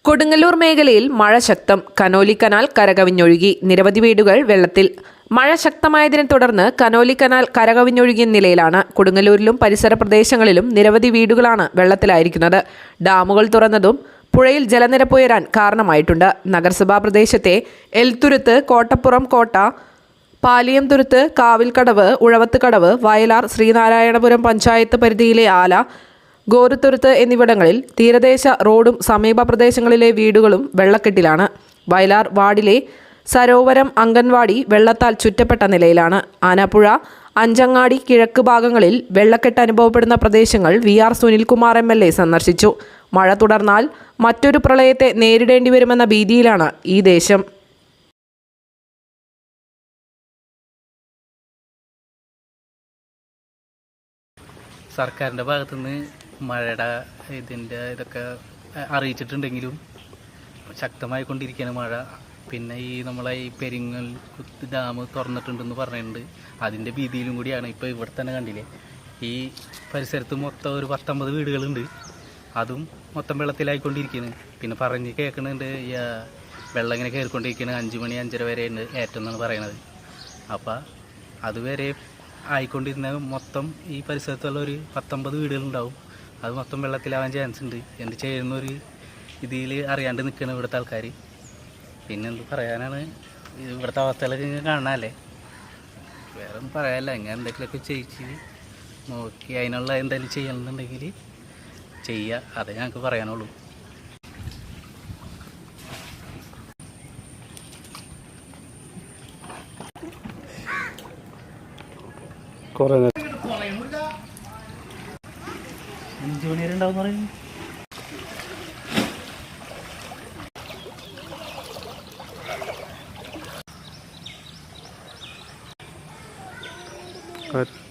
കൊടുങ്ങല്ലൂർ മേഖലയിൽ മഴ ശക്തം. കനോലി കനാൽ കരകവിഞ്ഞൊഴുകി. നിരവധി വീടുകൾ വെള്ളത്തിൽ. മഴ ശക്തമായതിനെ തുടർന്ന് കനോലി കനാൽ കരകവിഞ്ഞൊഴുകിയ നിലയിലാണ്. കൊടുങ്ങല്ലൂരിലും പരിസര പ്രദേശങ്ങളിലും നിരവധി വീടുകളാണ് വെള്ളത്തിലായിരിക്കുന്നത്. ഡാമുകൾ തുറന്നതും പുഴയിൽ ജലനിരപ്പ് ഉയരാൻ കാരണമായിട്ടുണ്ട്. നഗരസഭാ പ്രദേശത്തെ എൽത്തുരുത്ത്, കോട്ടപ്പുറം കോട്ട, പാലിയംതുരുത്ത്, കാവിൽക്കടവ്, ഉഴവത്തുകടവ്, വയലാർ, ശ്രീനാരായണപുരം പഞ്ചായത്ത് പരിധിയിലെ ആല, ഗോരുത്തുരുത്ത് എന്നിവിടങ്ങളിൽ തീരദേശ റോഡും സമീപ പ്രദേശങ്ങളിലെ വീടുകളും വെള്ളക്കെട്ടിലാണ്. വയലാർ വാർഡിലെ സരോവരം അംഗൻവാടി വെള്ളത്താൽ ചുറ്റപ്പെട്ട നിലയിലാണ്. ആനാപ്പുഴ, അഞ്ചങ്ങാടി കിഴക്ക് ഭാഗങ്ങളിൽ വെള്ളക്കെട്ട് അനുഭവപ്പെടുന്ന പ്രദേശങ്ങൾ VR സുനിൽകുമാർ MLA സന്ദർശിച്ചു. മഴ തുടർന്നാൽ മറ്റൊരു പ്രളയത്തെ നേരിടേണ്ടി വരുമെന്ന ഭീതിയിലാണ് ഈ ദേശം. സർക്കാരിൻ്റെ ഭാഗത്തുനിന്ന് മഴയുടെ ഇതൊക്കെ അറിയിച്ചിട്ടുണ്ടെങ്കിലും ശക്തമായി കൊണ്ടിരിക്കുകയാണ് മഴ. പിന്നെ നമ്മളെ ഈ പെരിങ്ങൽ കുത്ത് ഡാം തുറന്നിട്ടുണ്ടെന്ന് പറഞ്ഞിട്ടുണ്ട്. അതിൻ്റെ ഭീതിയിലും കൂടിയാണ്. ഇപ്പോൾ ഇവിടെ തന്നെ കണ്ടില്ലേ, ഈ പരിസരത്ത് മൊത്തം ഒരു 19 വീടുകളുണ്ട്. അതും മൊത്തം വെള്ളത്തിലായിക്കൊണ്ടിരിക്കുന്നു. പിന്നെ പറഞ്ഞ് കേൾക്കുന്നുണ്ട് വെള്ളം ഇങ്ങനെ കയറിക്കൊണ്ടിരിക്കുന്നത് 5 മണി 5:30 വരെ ഉണ്ട് ഏറ്റവും എന്നാണ് പറയണത്. അപ്പം അതുവരെ ആയിക്കൊണ്ടിരുന്ന മൊത്തം ഈ പരിസരത്തുള്ള ഒരു 19 വീടുകളുണ്ടാവും. അത് മൊത്തം വെള്ളത്തിലാവാൻ ചാൻസ് ഉണ്ട്. എന്ത് ചെയ്യുന്നൊരു ഇതിൽ അറിയാണ്ട് നിൽക്കണം ഇവിടുത്തെ ആൾക്കാർ. പിന്നെ എന്ത് പറയാനാണ്, ഇവിടുത്തെ അവസ്ഥകളൊക്കെ ഇങ്ങനെ കാണാനല്ലേ, വേറെ ഒന്നും പറയാനല്ല. ഇങ്ങനെ എന്തെങ്കിലുമൊക്കെ ചെയ്യിച്ച് നോക്കി അതിനുള്ള എന്തെങ്കിലും ചെയ്യണമെന്നുണ്ടെങ്കിൽ ചെയ്യുക, അതേ ഞങ്ങൾക്ക് പറയാനുള്ളൂ. കുറേ 5 മണി വരെ ഉണ്ടാവും പറയുന്നു. കാറ്റ്